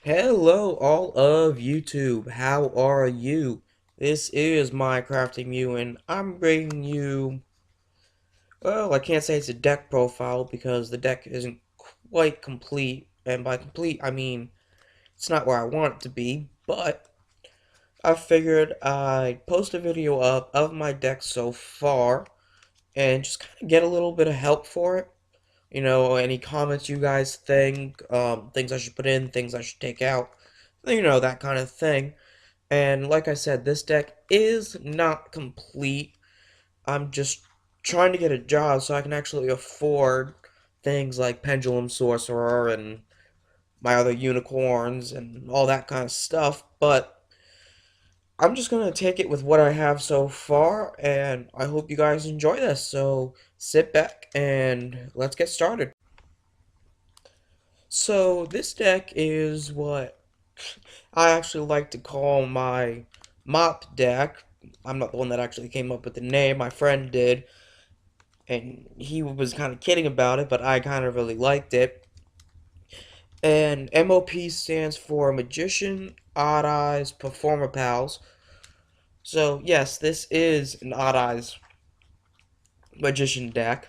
Hello, all of YouTube. How are you? This is Minecrafting You, and I'm bringing you. Well, I can't say it's a deck profile because the deck isn't quite complete, and by complete, I mean it's not where I want it to be. But I figured I'd post a video up of my deck so far, and just kind of get a little bit of help for it. Any comments you guys think, things I should put in, things I should take out, that kind of thing. And like I said, this deck is not complete. I'm just trying to get a job so I can actually afford things like Pendulum Sorcerer and my other unicorns and all that kind of stuff. But I'm just going to take it with what I have so far, and I hope you guys enjoy this. So sit back and let's get started. So this deck is what I actually like to call my mop deck. I'm not the one that actually came up with the name, my friend did, and he was kind of kidding about it, but I kind of really liked it. And MOP stands for Magician, Odd Eyes, Performer Pals. So, yes, this is an Odd Eyes Magician deck.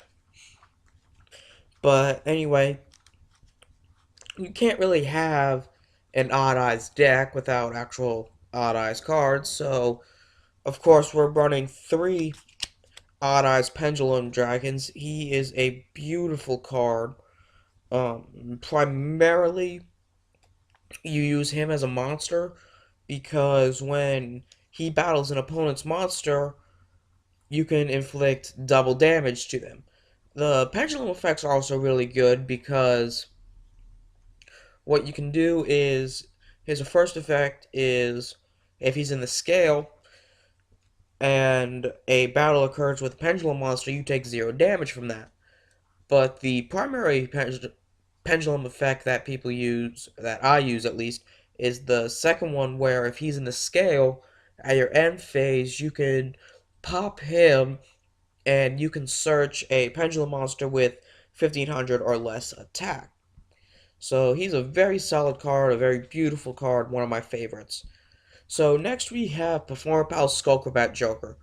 But anyway, you can't really have an Odd Eyes deck without actual Odd Eyes cards, so of course we're running three Odd-Eyes Pendulum Dragons. He is a beautiful card. Primarily, you use him as a monster because when he battles an opponent's monster, you can inflict double damage to them. The pendulum effects are also really good because what you can do is his first effect is if he's in the scale and a battle occurs with a pendulum monster, you take 0 damage from that. But the primary pendulum effect that people use, that I use at least, is the second one where if he's in the scale, at your end phase, you can pop him and you can search a pendulum monster with 1500 or less attack. So he's a very solid card, a very beautiful card, one of my favorites. So next we have Performer Pal Skullcrabat Joker.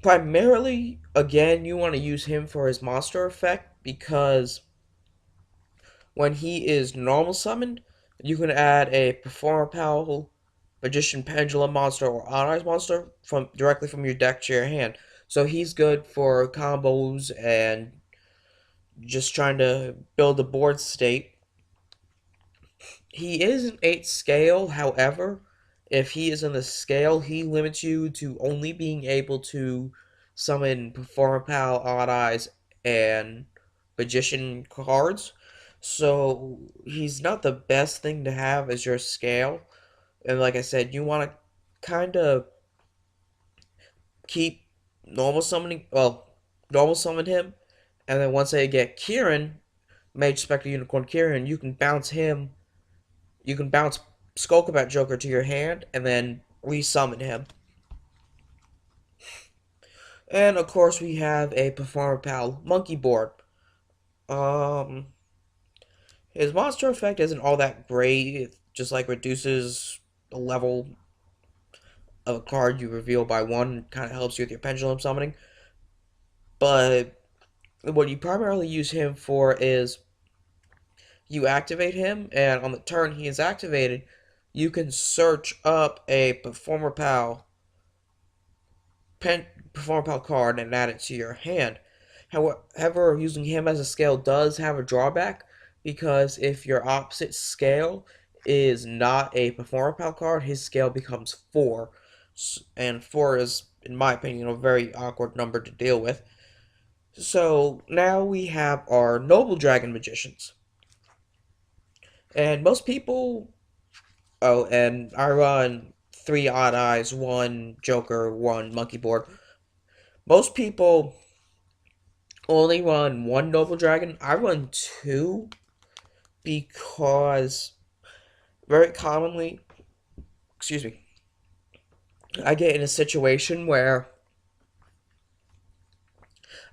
Primarily, again, you want to use him for his monster effect because when he is normal summoned, you can add a Performer Pal, Magician Pendulum monster, or Odd-Eyes monster from directly from your deck to your hand. So he's good for combos and just trying to build a board state. He is an 8 scale, however, if he is in the scale, he limits you to only being able to summon Performer Pal, Odd Eyes, and Magician cards. So he's not the best thing to have as your scale. And like I said, you want to kind of keep normal summon him. And then once they get Kieran, Mage Spectre Unicorn Kieran, you can bounce Skullcrabat Joker to your hand and then resummon him. And of course, we have a Performer Pal Monkey board. Um, his monster effect isn't all that great. It just like reduces the level of a card you reveal by one. Kind of helps you with your pendulum summoning. But what you primarily use him for is you activate him, and on the turn he is activated, you can search up a pen, Performer Pal card and add it to your hand. However, using him as a scale does have a drawback because if your opposite scale is not a Performer Pal card, his scale becomes 4. And 4 is, in my opinion, a very awkward number to deal with. So now we have our Noble Dragon Magicians. And most people. Oh, and I run 3 Odd Eyes, 1 Joker, 1 Monkey board. Most people only run 1 Noble Dragon. I run 2 because very commonly, excuse me, I get in a situation where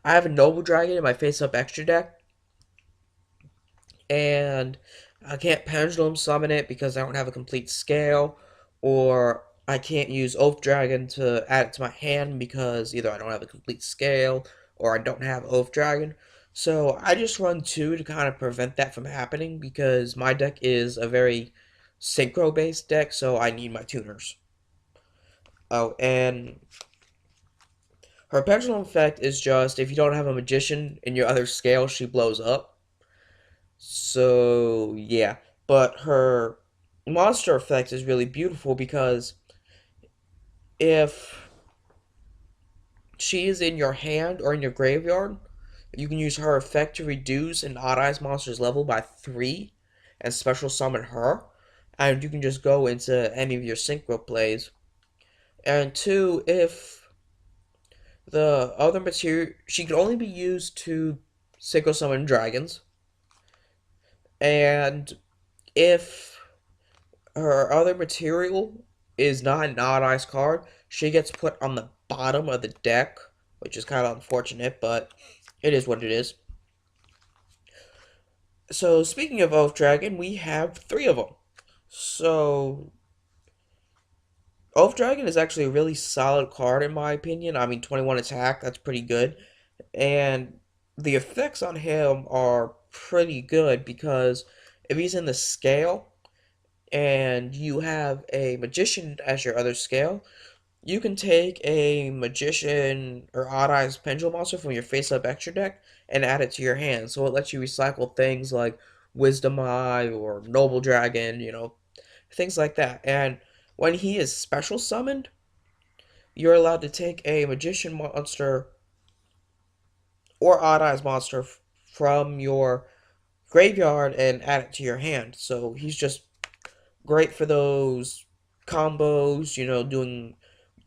I have a Noble Dragon in my face up extra deck, and I can't pendulum summon it because I don't have a complete scale, or I can't use Oath Dragon to add it to my hand because either I don't have a complete scale or I don't have Oath Dragon. So I just run two to kind of prevent that from happening because my deck is a very synchro based deck, so I need my tuners. Oh, and her pendulum effect is just if you don't have a magician in your other scale, she blows up. So, yeah. But her monster effect is really beautiful because if she is in your hand or in your graveyard, you can use her effect to reduce an Odd-Eyes monster's level by 3 and special summon her. And you can just go into any of your synchro plays. And two, if the other material, she can only be used to synchro summon dragons. And if her other material is not an Odd-Eyes card, she gets put on the bottom of the deck, which is kind of unfortunate, but it is what it is. So, speaking of Oath Dragon, we have three of them. So, Oath Dragon is actually a really solid card in my opinion. I mean, 21 attack, that's pretty good. And the effects on him are pretty good because if he's in the scale and you have a magician as your other scale, you can take a magician or Odd-Eyes Pendulum monster from your face-up extra deck and add it to your hand. So it lets you recycle things like Wisdom Eye or Noble Dragon, things like that. And when he is special summoned, you're allowed to take a magician monster or Odd-Eyes monster from your graveyard and add it to your hand. So he's just great for those combos, doing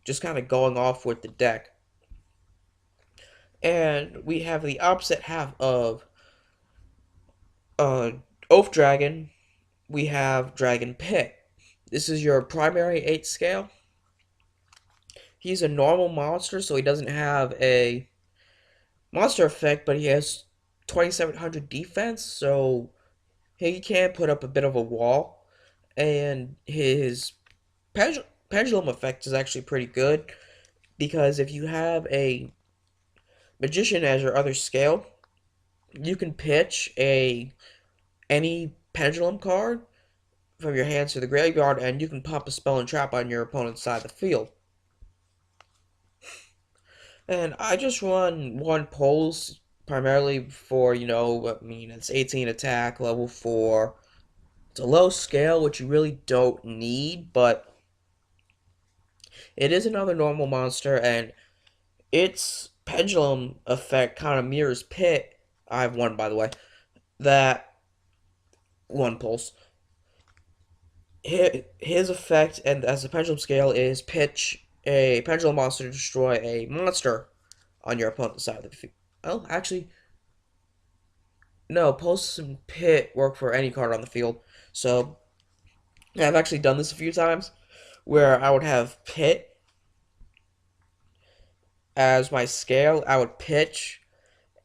just kind of going off with the deck. And we have the opposite half of uh, Oath Dragon. We have Dragon Pit. This is your primary 8 scale. He's a normal monster, so he doesn't have a monster effect, but he has 2700 defense, so he can put up a bit of a wall. And his pendulum effect is actually pretty good because if you have a magician as your other scale, you can pitch any pendulum card from your hands to the graveyard, and you can pop a spell and trap on your opponent's side of the field. And I just run one pulse primarily for, it's 18 attack, level 4. It's a low scale, which you really don't need, but it is another normal monster, and its pendulum effect kind of mirrors Pit. I have one, by the way. That one pulse. His effect and as a pendulum scale is pitch a pendulum monster to destroy a monster on your opponent's side of the field. Well, actually, no. Pulse and Pit work for any card on the field. So yeah, I've actually done this a few times where I would have Pit as my scale. I would pitch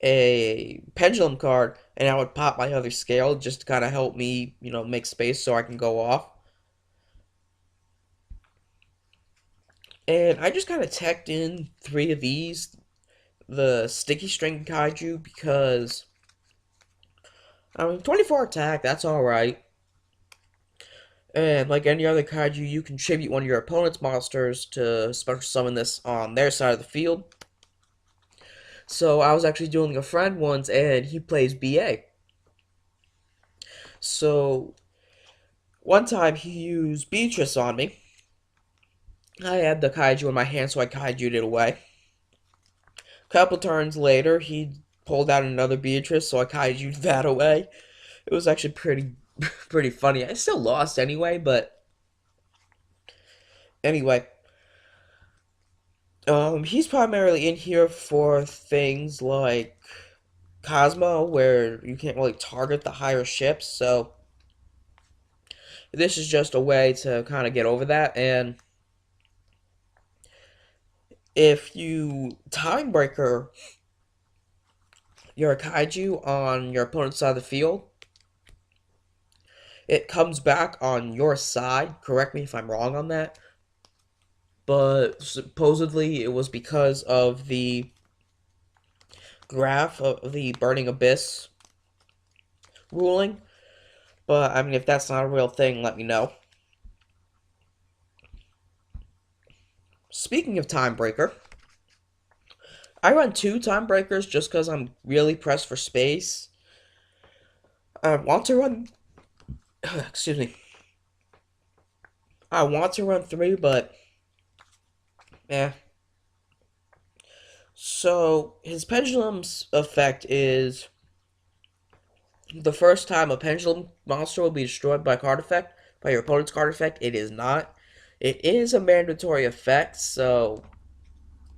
a pendulum card and I would pop my other scale just to kind of help me, make space so I can go off. And I just kind of teched in three of these, the Sticky String Kaiju, because, 24 attack, that's alright. And like any other Kaiju, you contribute one of your opponent's monsters to special summon this on their side of the field. So I was actually doing a friend once, and he plays BA. So one time he used Beatrice on me. I had the Kaiju in my hand, so I Kaiju'd it away. A couple turns later, he pulled out another Beatrice, so I Kaiju'd that away. It was actually pretty pretty funny. I still lost anyway, but anyway. He's primarily in here for things like Cosmo, where you can't really target the higher ships, so this is just a way to kind of get over that. And if you time breaker your kaiju on your opponent's side of the field, it comes back on your side. Correct me if I'm wrong on that. But supposedly it was because of the graph of the Burning Abyss ruling. But I mean, if that's not a real thing, let me know. Speaking of Timebreaker, I run two Timebreakers just because I'm really pressed for space. I want to run, excuse me, I want to run three, but eh. So his pendulum's effect is the first time a pendulum monster will be destroyed by card effect, by your opponent's card effect. It is not. It is a mandatory effect, so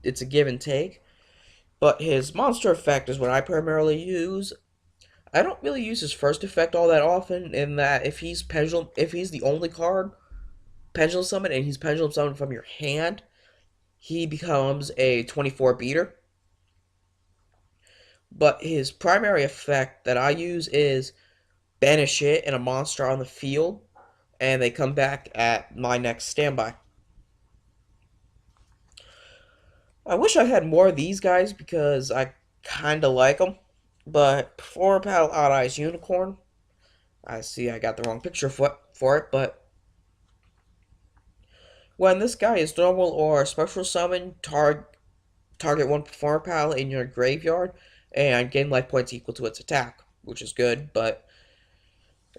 it's a give and take. But his monster effect is what I primarily use. I don't really use his first effect all that often, in that if he's the only card pendulum summon and he's pendulum summoned from your hand, he becomes a 24 beater. But his primary effect that I use is banish it and a monster on the field, and they come back at my next standby. I wish I had more of these guys because I kind of like them. But Performer Pal Odd-Eyes Unicorn, I see I got the wrong picture for it, but when this guy is normal or special summon, target one Performer Pal in your graveyard and gain life points equal to its attack, which is good. But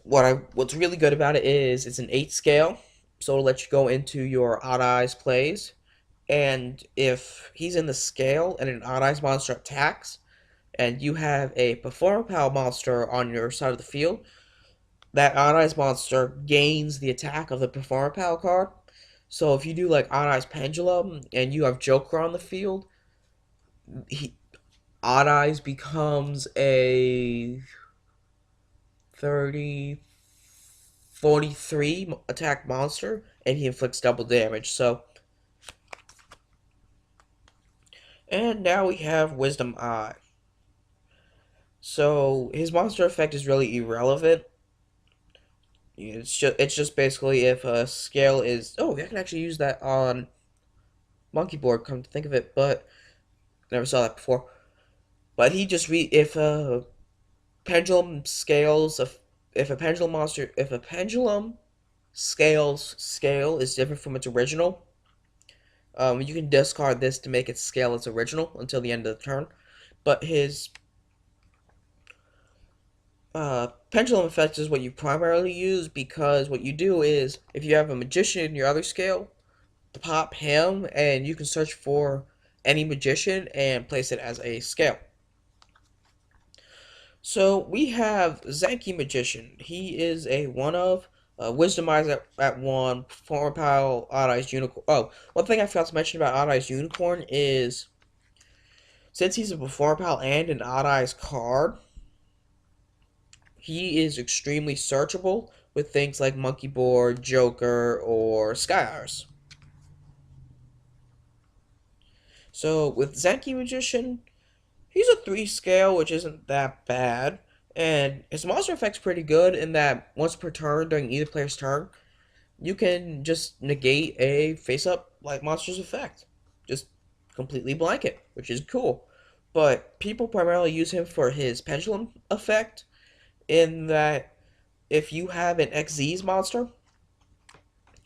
what's really good about it is it's an 8 scale, so it'll let you go into your Odd-Eyes plays. And if he's in the scale and an Odd-Eyes monster attacks, and you have a Performer Pal monster on your side of the field, that Odd-Eyes monster gains the attack of the Performer Pal card. So if you do like Odd-Eyes Pendulum and you have Joker on the field, he, Odd-Eyes becomes a 30, 43 attack monster, and he inflicts double damage. So, and now we have Wisdom Eye. So his monster effect is really irrelevant. It's just basically if a scale is, oh, I can actually use that on Monkey Board. Come to think of it, but never saw that before. But he just if a pendulum scales if a pendulum monster if a pendulum scale is different from its original, you can discard this to make it scale its original until the end of the turn. But his pendulum effect is what you primarily use, because what you do is if you have a magician in your other scale, pop him and you can search for any magician and place it as a scale. So we have Zanky Magician. He is a one of Wisdom Eyes at one, Performer Pal, Odd-Eyes Unicorn. Oh, one thing I forgot to mention about Odd-Eyes Unicorn is since he's a Performer Pal and an Odd-Eyes card, he is extremely searchable with things like Monkey Board, Joker, or Skyars. So with Zanky Magician, he's a 3 scale, which isn't that bad. And his monster effect's pretty good in that once per turn during either player's turn, you can just negate a face-up like monster's effect. Just completely blanket, which is cool. But people primarily use him for his pendulum effect, in that if you have an XZ's monster,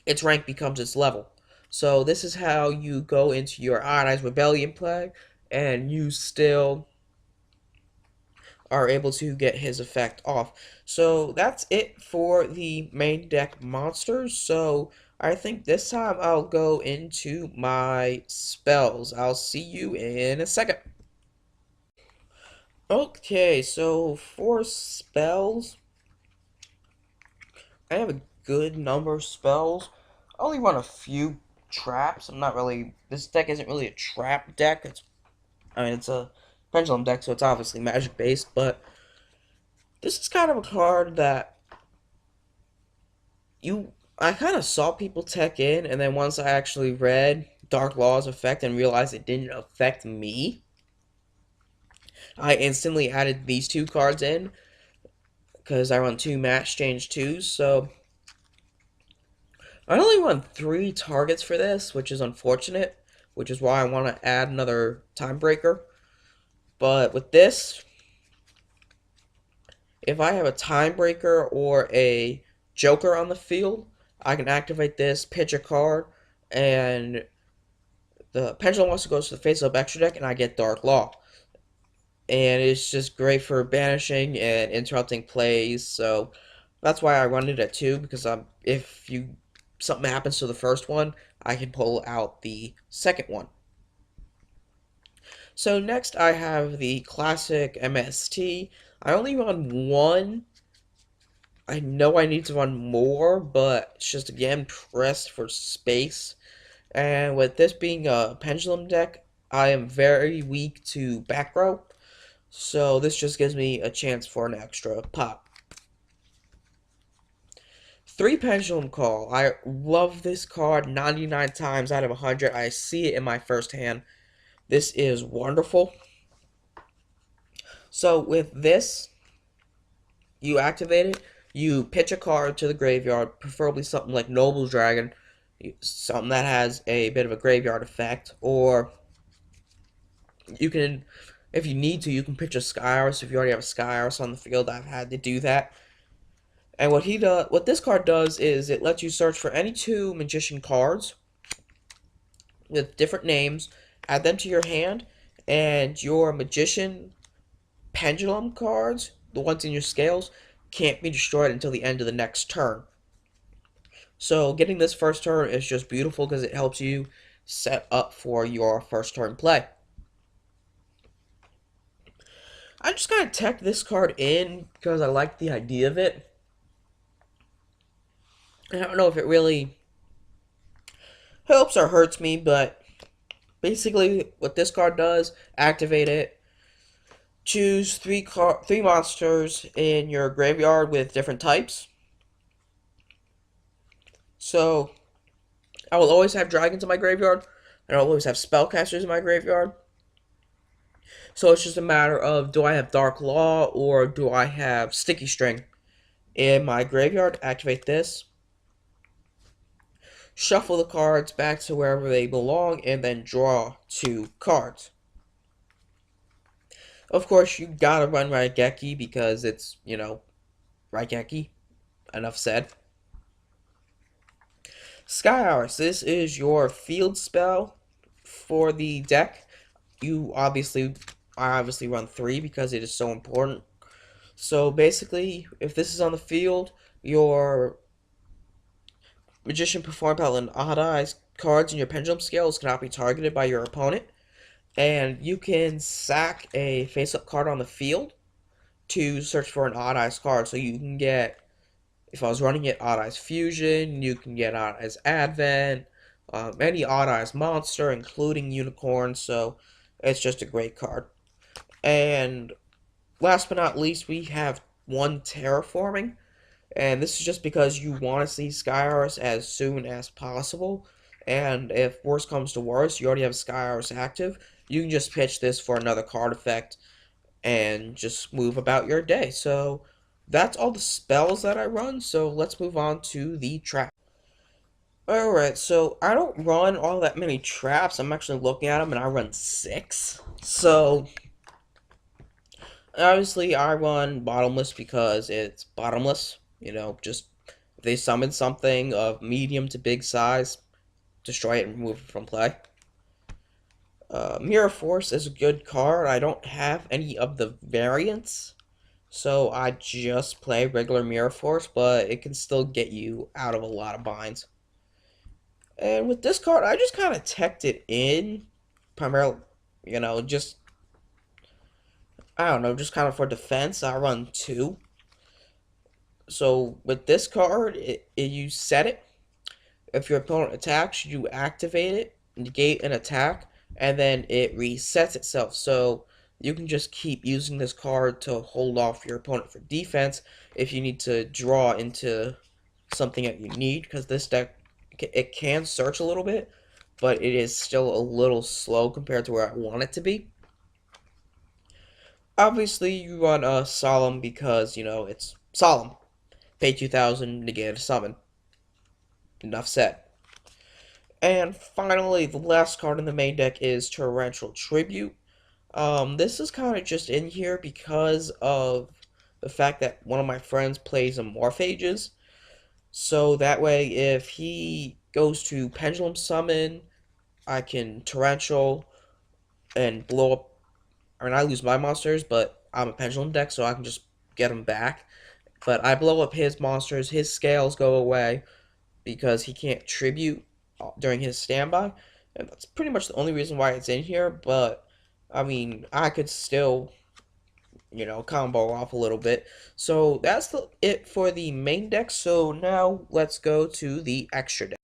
its rank becomes its level. So this is how you go into your Odd-Eyes Rebellion play, and you still are able to get his effect off. So that's it for the main deck monsters. So I think this time I'll go into my spells. I'll see you in a second. Okay, so for spells, I have a good number of spells. I only run a few traps. I'm not really, this deck isn't really a trap deck. It's a pendulum deck, so it's obviously magic based, but this is kind of a card that I kind of saw people tech in, and then once I actually read Dark Law's effect and realized it didn't affect me, I instantly added these two cards in. because I run two match change twos, so I only run three targets for this, which is unfortunate, which is why I want to add another time breaker. But with this, if I have a time breaker or a joker on the field, I can activate this, pitch a card, and the pendulum also goes to the face-up extra deck, and I get Dark Law. And it's just great for banishing and interrupting plays. So that's why I run it at two, because if you something happens to the first one, I can pull out the second one. So next I have the classic MST. I only run one. I know I need to run more, but it's just again pressed for space. And with this being a pendulum deck, I am very weak to back row. So this just gives me a chance for an extra pop. Three Pendulum Call. I love this card 99 times out of 100. I see it in my first hand. This is wonderful. So with this, you activate it. You pitch a card to the graveyard, preferably something like Noble's Dragon, something that has a bit of a graveyard effect, or you can, if you need to, you can pitch a Sky Iris. If you already have a Sky Iris on the field, I've had to do that. And what this card does is it lets you search for any two Magician cards with different names, add them to your hand, and your Magician Pendulum cards, the ones in your scales, can't be destroyed until the end of the next turn. So getting this first turn is just beautiful because it helps you set up for your first turn play. I just kind of teched this card in because I like the idea of it. I don't know if it really helps or hurts me, but basically what this card does, activate it, choose three monsters in your graveyard with different types. So I will always have dragons in my graveyard, and I'll always have spellcasters in my graveyard. So it's just a matter of, do I have Dark Law or do I have Sticky String in my graveyard? Activate this, shuffle the cards back to wherever they belong, and then draw two cards. Of course, you gotta run Raigeki because it's, Raigeki. Enough said. Sky Iris, this is your field spell for the deck. I obviously run three because it is so important. So basically, if this is on the field, your Magician, Perform Spell, and Odd-Eyes cards in your Pendulum Scales cannot be targeted by your opponent. And you can sack a face-up card on the field to search for an Odd-Eyes card. So you can get, if I was running it, Odd-Eyes Fusion, you can get Odd-Eyes Advent, any Odd-Eyes monster, including Unicorn, so it's just a great card. And last but not least, we have one Terraforming, and this is just because you want to see Sky Iris as soon as possible, and if worse comes to worse, you already have Sky Iris active, you can just pitch this for another card effect, and just move about your day. So that's all the spells that I run, so let's move on to the trap. Alright, so I don't run all that many traps. I'm actually looking at them, and I run 6. So, obviously, I run bottomless because it's bottomless. Just if they summon something of medium to big size, destroy it and remove it from play. Mirror Force is a good card. I don't have any of the variants, so I just play regular Mirror Force, but it can still get you out of a lot of binds. And with this card, I just kind of teched it in, primarily, just, I don't know, just kind of for defense. I run 2. So with this card, you set it. If your opponent attacks, you activate it, negate an attack, and then it resets itself. So you can just keep using this card to hold off your opponent for defense if you need to draw into something that you need, because this deck, it can search a little bit, but it is still a little slow compared to where I want it to be. Obviously, you run a Solemn because, it's Solemn. Pay 2,000 to get a summon. Enough said. And finally, the last card in the main deck is Torrential Tribute. This is kind of just in here because of the fact that one of my friends plays a Morphages. So that way, if he goes to Pendulum Summon, I can Torrential and blow up. I mean, I lose my monsters, but I'm a Pendulum deck, so I can just get them back. But I blow up his monsters, his scales go away because he can't tribute during his standby. And that's pretty much the only reason why it's in here, but I mean, I could still, combo off a little bit. So that's it for the main deck. So now let's go to the extra deck.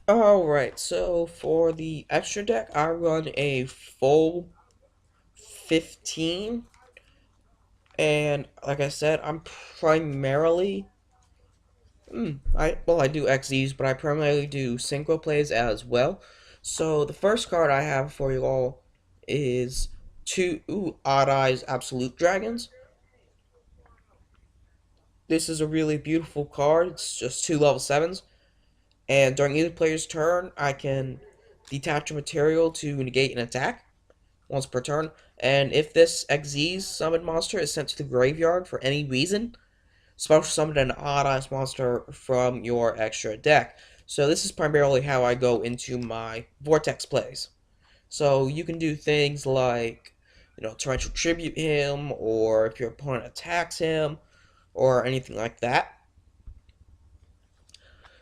Alright, so for the extra deck, I run a full 15. And like I said, I'm primarily I do XEs, but I primarily do synchro plays as well. So the first card I have for you all is two Odd-Eyes Absolute Dragons. This is a really beautiful card. It's just two level 7s. And during either player's turn, I can detach a material to negate an attack once per turn. And if this XE's summon monster is sent to the graveyard for any reason, special summon an Odd-Eyes monster from your extra deck. So this is primarily how I go into my Vortex plays. So you can do things like, Torrential Tribute him, or if your opponent attacks him, or anything like that.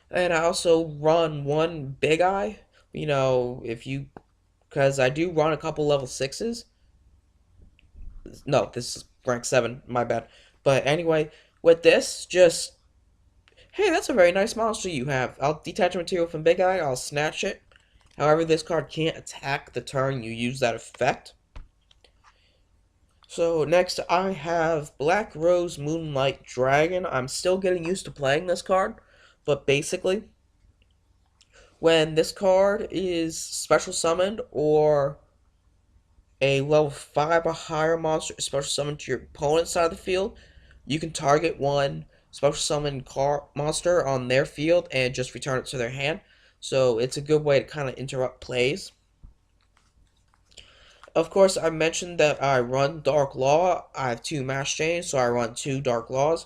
And I also run one Big Eye, because I do run a couple level 6s. No, this is rank 7, my bad. But anyway, with this, just hey, that's a very nice monster you have. I'll detach a material from Big Eye, I'll snatch it. However, this card can't attack the turn you use that effect. So next I have Black Rose Moonlight Dragon. I'm still getting used to playing this card, but basically, when this card is special summoned or a level 5 or higher monster is special summoned to your opponent's side of the field, you can target one special summon monster on their field and just return it to their hand. So it's a good way to kind of interrupt plays. Of course, I mentioned that I run Dark Law. I have two Mash Chains, so I run two Dark Laws.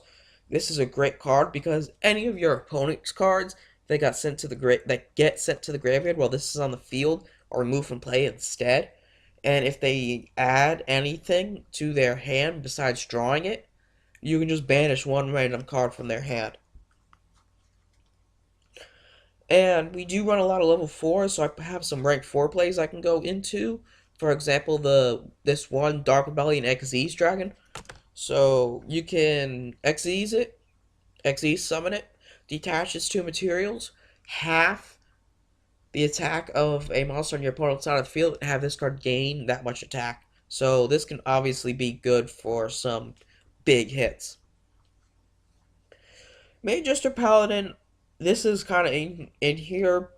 This is a great card because any of your opponent's cards that get sent to the graveyard while this is on the field are removed from play instead. And if they add anything to their hand besides drawing it, you can just banish one random card from their hand. And we do run a lot of level 4, so I have some rank 4 plays I can go into. For example, this one Dark Rebellion XZ Dragon. So you can XZ summon it, detach its two materials, half the attack of a monster on your opponent's side of the field, and have this card gain that much attack. So this can obviously be good for some big hits. Major Paladin, this is kind of in here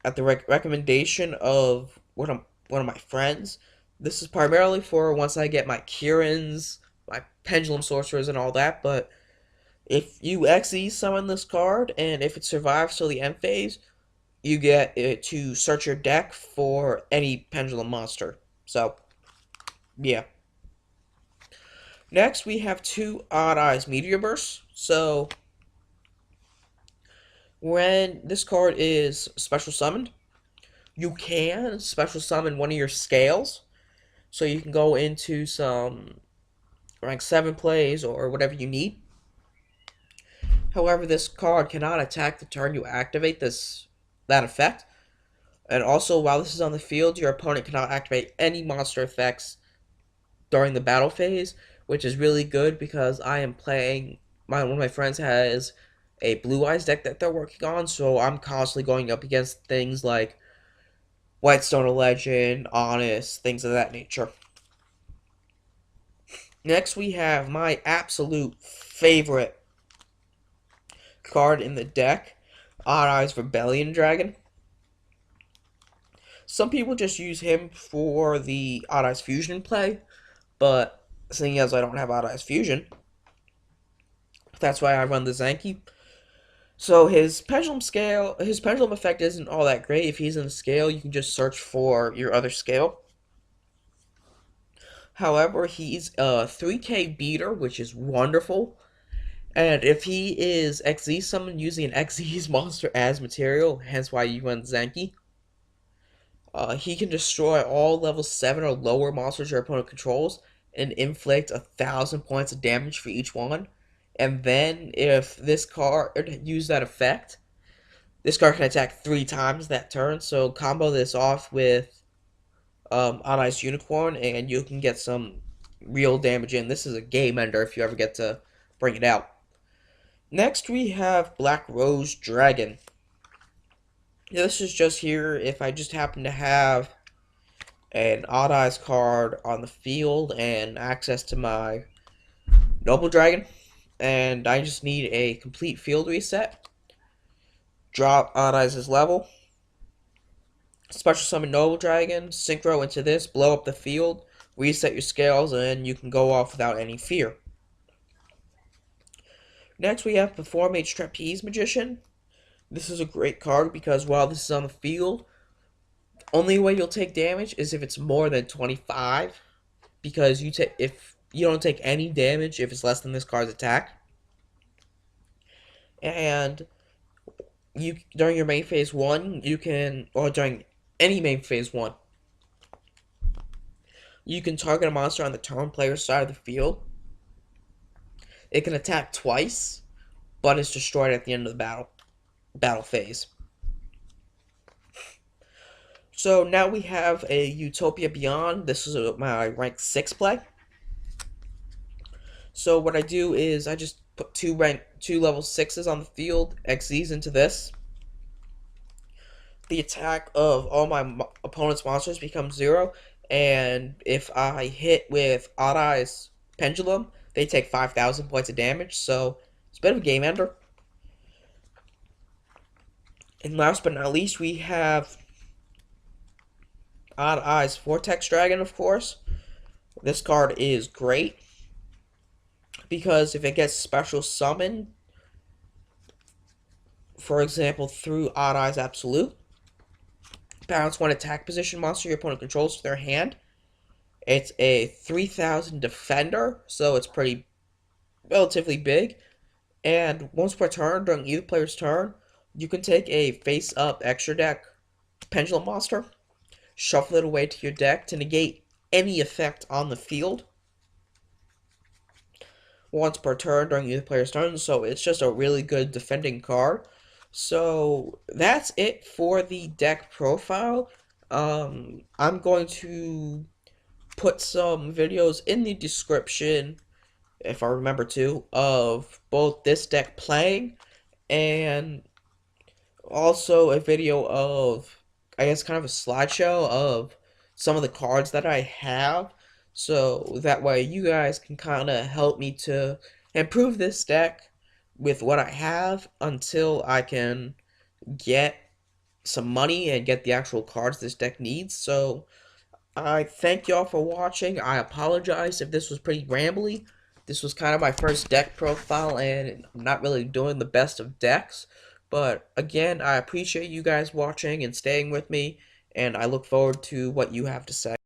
at the recommendation of one of my friends. This is primarily for once I get my Kirans, my Pendulum Sorcerers, and all that, but if you XE summon this card, and if it survives till the end phase, you get it to search your deck for any Pendulum monster. So, yeah. Next, we have two Odd-Eyes Meteor Bursts. So, when this card is special summoned, you can special summon one of your scales. So you can go into some rank 7 plays or whatever you need. However, this card cannot attack the turn you activate that effect. And also, while this is on the field, your opponent cannot activate any monster effects during the battle phase, which is really good because I am playing. One of my friends has a Blue Eyes deck that they're working on, so I'm constantly going up against things like Whitestone of Legend, Honest, things of that nature. Next, we have my absolute favorite card in the deck, Odd-Eyes Rebellion Dragon. Some people just use him for the Odd-Eyes Fusion play, but seeing as I don't have Odd-Eyes Fusion, That's why I run the Zanki. So his pendulum effect isn't all that great. If he's in a scale, you can just search for your other scale. However, he's a 3K beater, which is wonderful. And if he is XZ summoned using an XZ's monster as material, hence why you run Zanki, he can destroy all level 7 or lower monsters your opponent controls and inflict 1,000 points of damage for each one. And then, if this card use that effect, this card can attack 3 times that turn. So combo this off with Odd-Eyes Unicorn, and you can get some real damage in. This is a game ender if you ever get to bring it out. Next, we have Black Rose Dragon. This is just here if I just happen to have an Odd-Eyes card on the field and access to my Noble Dragon, and I just need a complete field reset. Drop Odd-Eyes' level, special summon Noble Dragon, synchro into this, blow up the field, reset your scales, and you can go off without any fear. Next, we have Perform Mage Trapeze Magician. This is a great card because while this is on the field, only way you'll take damage is if it's more than 25, because if you don't take any damage if it's less than this card's attack. And you during your main phase 1, you can, or during any main phase 1, you can target a monster on the turn player's side of the field. It can attack twice, but it's destroyed at the end of the battle phase. So now we have a Utopia Beyond. This is my rank 6 play. So what I do is I just put two level 6s on the field, XZs into this. The attack of all my opponent's monsters becomes 0, and if I hit with Odd-Eyes Pendulum, they take 5,000 points of damage, so it's a bit of a game ender. And last but not least, we have Odd-Eyes Vortex Dragon, of course. This card is great because if it gets special summoned, for example, through Odd-Eyes Absolute, bounce one attack position monster your opponent controls to their hand. It's a 3,000 defender, so it's relatively big. And once per turn, during either player's turn, you can take a face-up extra deck Pendulum monster, shuffle it away to your deck to negate any effect on the field once per turn during either player's turn, so it's just a really good defending card. So that's it for the deck profile. I'm going to put some videos in the description, if I remember to, of both this deck playing and also a video of, I guess, kind of a slideshow of some of the cards that I have. So that way you guys can kind of help me to improve this deck with what I have until I can get some money and get the actual cards this deck needs. So I thank y'all for watching. I apologize if this was pretty rambly. This was kind of my first deck profile, and I'm not really doing the best of decks. But again, I appreciate you guys watching and staying with me, and I look forward to what you have to say.